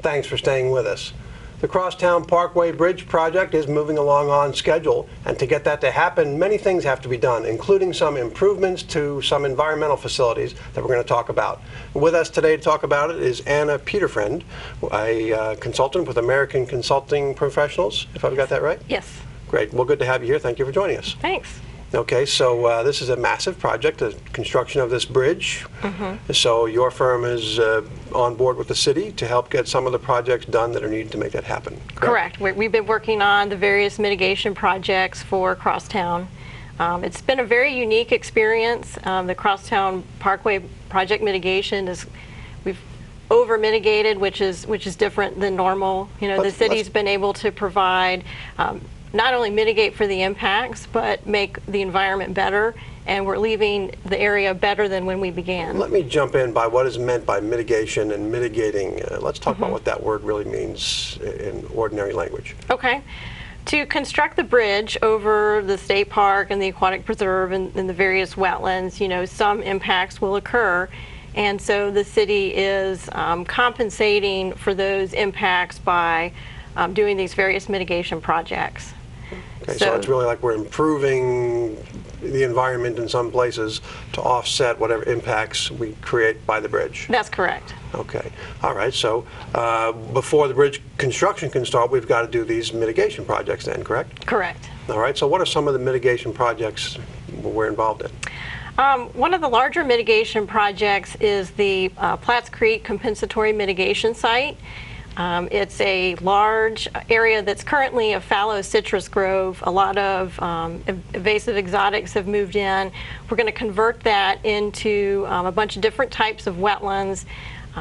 Thanks for staying with us. The Crosstown Parkway Bridge project is moving along on schedule, and to get that to happen, many things have to be done, including some improvements to some environmental facilities that we're going to talk about. With us today to talk about it is Anna Peterfreund, a consultant with American Consulting Professionals, if I've got that right? Yes. Great. Well, good to have you here. Thank you for joining us. Thanks. Okay, so this is a massive project, the construction of this bridge. So your firm is on board with the city to help get some of the projects done that are needed to make that happen. Correct. We've been working on the various mitigation projects for Crosstown. It's been a very unique experience. The Crosstown Parkway project mitigation is, we've over mitigated, which is different than normal. You know, the city's been able to provide not only mitigate for the impacts, but make the environment better, and we're leaving the area better than when we began. Let me jump in by what is meant by mitigation and mitigating. Let's talk about what that word really means in ordinary language. Okay. To construct the bridge over the state park and the aquatic preserve and the various wetlands, you know, some impacts will occur, and so the city is compensating for those impacts by doing these various mitigation projects. Okay, so it's really like we're improving the environment in some places to offset whatever impacts we create by the bridge. That's correct. Okay. All right. So before the bridge construction can start, we've got to do these mitigation projects then, correct? Correct. All right. So what are some of the mitigation projects we're involved in? One of the larger mitigation projects is the Platts Creek Compensatory Mitigation Site. It's a large area that's currently a fallow citrus grove. A lot of invasive exotics have moved in. We're going to convert that into a bunch of different types of wetlands,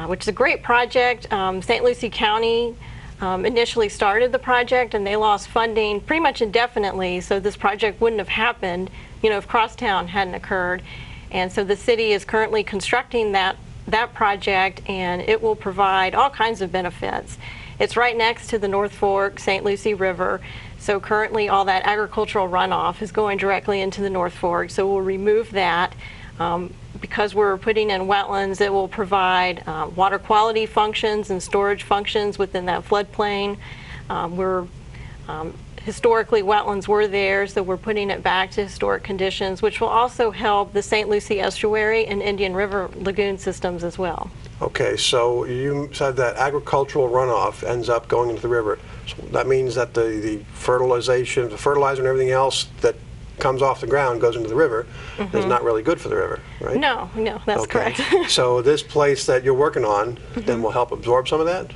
which is a great project. St. Lucie County initially started the project, and they lost funding pretty much indefinitely, so this project wouldn't have happened, you know, if Crosstown hadn't occurred. And so the city is currently constructing that project, and it will provide all kinds of benefits. It's right next to the North Fork St. Lucie River, so currently all that agricultural runoff is going directly into the North Fork, so we'll remove that. Because we're putting in wetlands, it will provide water quality functions and storage functions within that floodplain. Historically, wetlands were there, so we're putting it back to historic conditions, which will also help the St. Lucie Estuary and Indian River lagoon systems as well. Okay, so you said that agricultural runoff ends up going into the river. So that means that the fertilization, the fertilizer and everything else that comes off the ground goes into the river is not really good for the river, right? No, that's correct. So this place that you're working on then will help absorb some of that?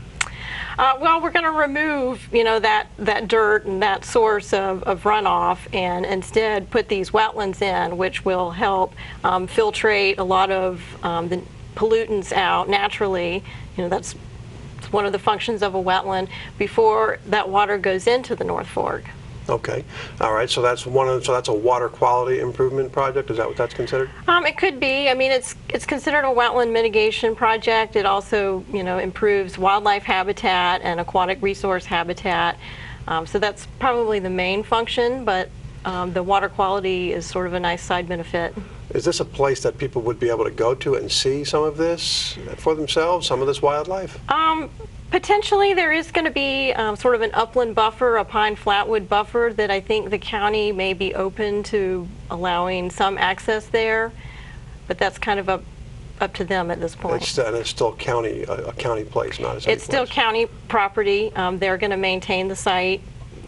Well, we're going to remove, you know, that dirt and that source of runoff, and instead put these wetlands in, which will help filtrate a lot of the pollutants out naturally. You know, that's one of the functions of a wetland before that water goes into the North Fork. Okay, all right. So that's that's a water quality improvement project. Is that what that's considered? It could be. I mean, it's considered a wetland mitigation project. It also, you know, improves wildlife habitat and aquatic resource habitat. So that's probably the main function, but the water quality is sort of a nice side benefit. Is this a place that people would be able to go to and see some of this for themselves, some of this wildlife? Potentially there is going to be sort of an upland buffer, a pine flatwood buffer that I think the county may be open to allowing some access there, but that's kind of up to them at this point. It's still a county place, not a city It's still place. County property. They're going to maintain the site,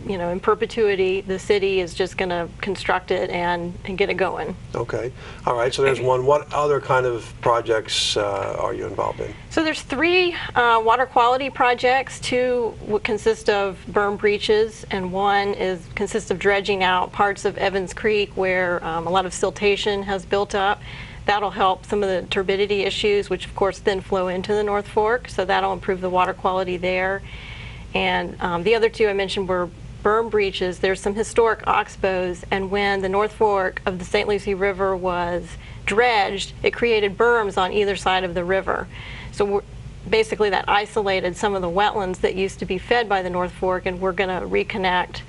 you know, in perpetuity. The city is just going to construct it and get it going. Okay. All right. So there's one. What other kind of projects are you involved in? So there's 3 water quality projects. 2 would consist of berm breaches, and 1 consists of dredging out parts of Evans Creek where a lot of siltation has built up. That'll help some of the turbidity issues, which of course then flow into the North Fork, so that'll improve the water quality there. And the other 2 I mentioned were berm breaches. There's some historic oxbows, and when the North Fork of the St. Lucie River was dredged, it created berms on either side of the river. So basically that isolated some of the wetlands that used to be fed by the North Fork, and we're going to reconnect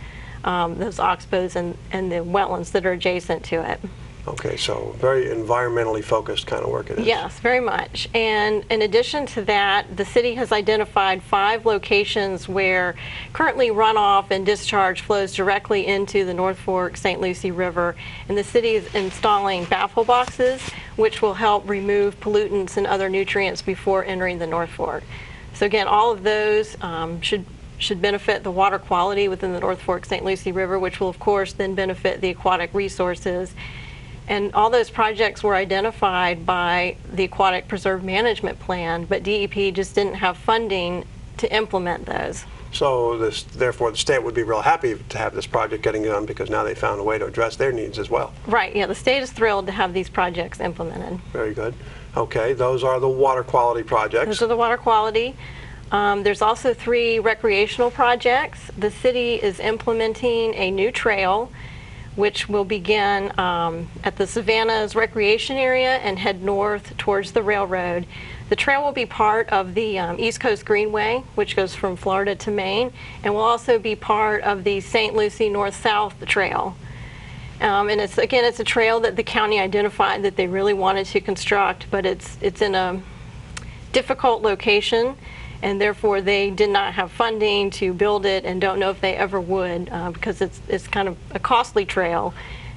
those oxbows and the wetlands that are adjacent to it. Okay, so very environmentally focused kind of work it is. Yes, very much. And in addition to that, the city has identified 5 locations where currently runoff and discharge flows directly into the North Fork St. Lucie River. And the city is installing baffle boxes, which will help remove pollutants and other nutrients before entering the North Fork. So again, all of those should benefit the water quality within the North Fork St. Lucie River, which will of course then benefit the aquatic resources. And all those projects were identified by the Aquatic Preserve Management Plan, but DEP just didn't have funding to implement those. So therefore the state would be real happy to have this project getting done because now they found a way to address their needs as well. Right, yeah, the state is thrilled to have these projects implemented. Very good. Okay, those are the water quality projects. Those are the water quality. There's also 3 recreational projects. The city is implementing a new trail which will begin at the Savannah's recreation area and head north towards the railroad. The trail will be part of the East Coast Greenway, which goes from Florida to Maine, and will also be part of the St. Lucie North-South Trail. And it's a trail that the county identified that they really wanted to construct, but it's in a difficult location, and therefore they did not have funding to build it and don't know if they ever would because it's kind of a costly trail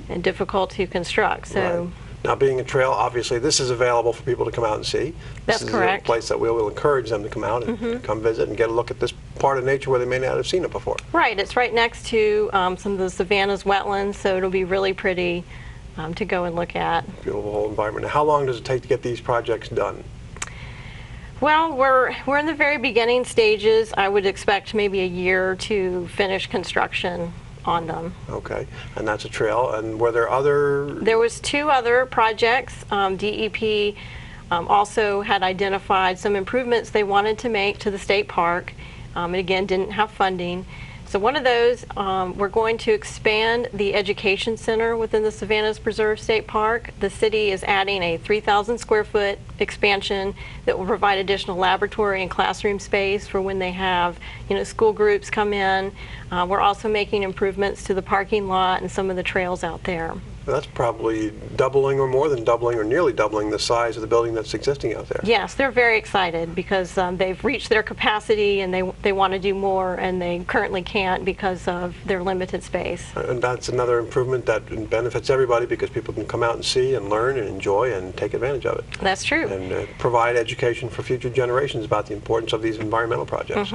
and difficult to construct. So. Right. Now, being a trail, obviously this is available for people to come out and see. That's correct. This is a place that we will encourage them to come out and come visit and get a look at this part of nature where they may not have seen it before. Right, it's right next to some of the Savannah's wetlands, so it'll be really pretty to go and look at. Beautiful whole environment. Now, how long does it take to get these projects done? Well, we're in the very beginning stages. I would expect maybe a year to finish construction on them. Okay, and that's a trail. And were there other? There was 2 other projects. DEP also had identified some improvements they wanted to make to the state park, and again didn't have funding. So one of those, we're going to expand the education center within the Savannah's Preserve State Park. The city is adding a 3,000 square foot expansion that will provide additional laboratory and classroom space for when they have, school groups come in. We're also making improvements to the parking lot and some of the trails out there. That's probably doubling or more than doubling or nearly doubling the size of the building that's existing out there. Yes, they're very excited because they've reached their capacity and they want to do more, and they currently can't because of their limited space. And that's another improvement that benefits everybody because people can come out and see and learn and enjoy and take advantage of it. That's true. And provide education for future generations about the importance of these environmental projects.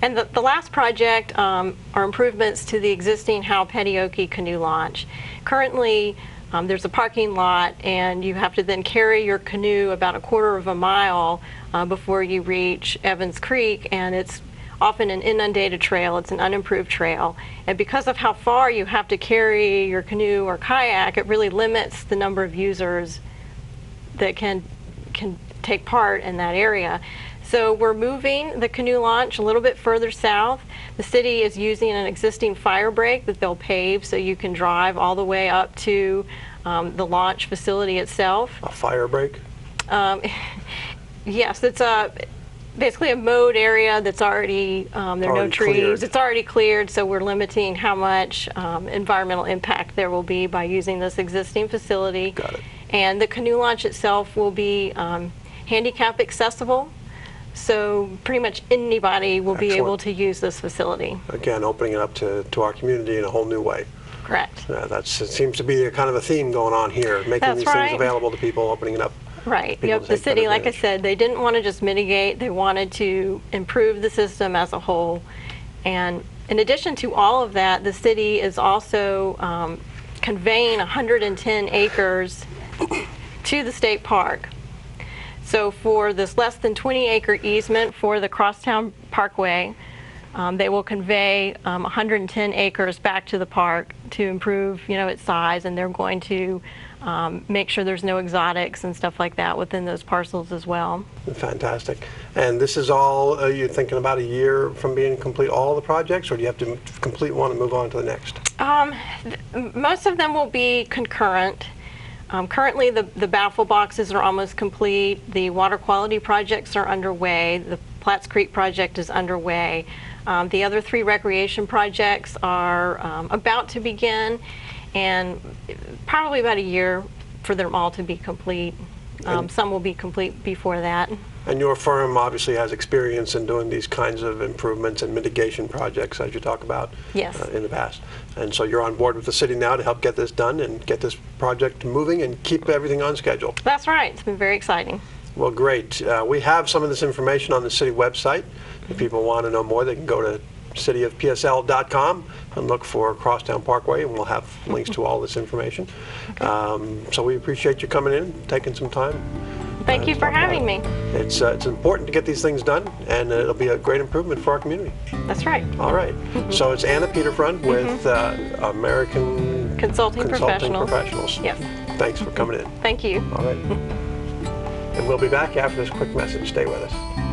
And the last project are improvements to the existing Howe Petioke canoe launch. Currently, there's a parking lot, and you have to then carry your canoe about a quarter of a mile before you reach Evans Creek, and it's often an inundated trail. It's an unimproved trail. And because of how far you have to carry your canoe or kayak, it really limits the number of users that can take part in that area. So we're moving the canoe launch a little bit further south. The city is using an existing fire break that they'll pave so you can drive all the way up to the launch facility itself. A fire break? Yes, it's basically a mowed area that's already, there are no trees. Cleared. It's already cleared, so we're limiting how much environmental impact there will be by using this existing facility. Got it. And the canoe launch itself will be handicap accessible. So pretty much anybody will be able to use this facility. Again, opening it up to our community in a whole new way. Correct. It seems to be kind of a theme going on here, making these things available to people, opening it up. Right. Yep. The city, like I said, they didn't want to just mitigate. They wanted to improve the system as a whole. And in addition to all of that, the city is also conveying 110 acres to the state park. So for this less than 20-acre easement for the Crosstown Parkway, they will convey 110 acres back to the park to improve, its size, and they're going to make sure there's no exotics and stuff like that within those parcels as well. Fantastic. And this is all, you're thinking about a year from being complete all the projects, or do you have to complete one and move on to the next? Most of them will be concurrent. Currently, the baffle boxes are almost complete. The water quality projects are underway. The Platts Creek project is underway. The other 3 recreation projects are about to begin, and probably about a year for them all to be complete. Some will be complete before that. And your firm obviously has experience in doing these kinds of improvements and mitigation projects, as you talk about. Yes. In the past. And so you're on board with the city now to help get this done and get this project moving and keep everything on schedule. That's right. It's been very exciting. Well, great. We have some of this information on the city website. If people want to know more, they can go to cityofpsl.com and look for Crosstown Parkway, and we'll have links to all this information. Okay. So we appreciate you coming in, taking some time. Thank you for having me. It's important to get these things done, and it'll be a great improvement for our community. That's right. All right. So it's Anna Peterfreund with American Consulting Professionals. Yes. Thanks for coming in. Thank you. All right. And we'll be back after this quick message. Stay with us.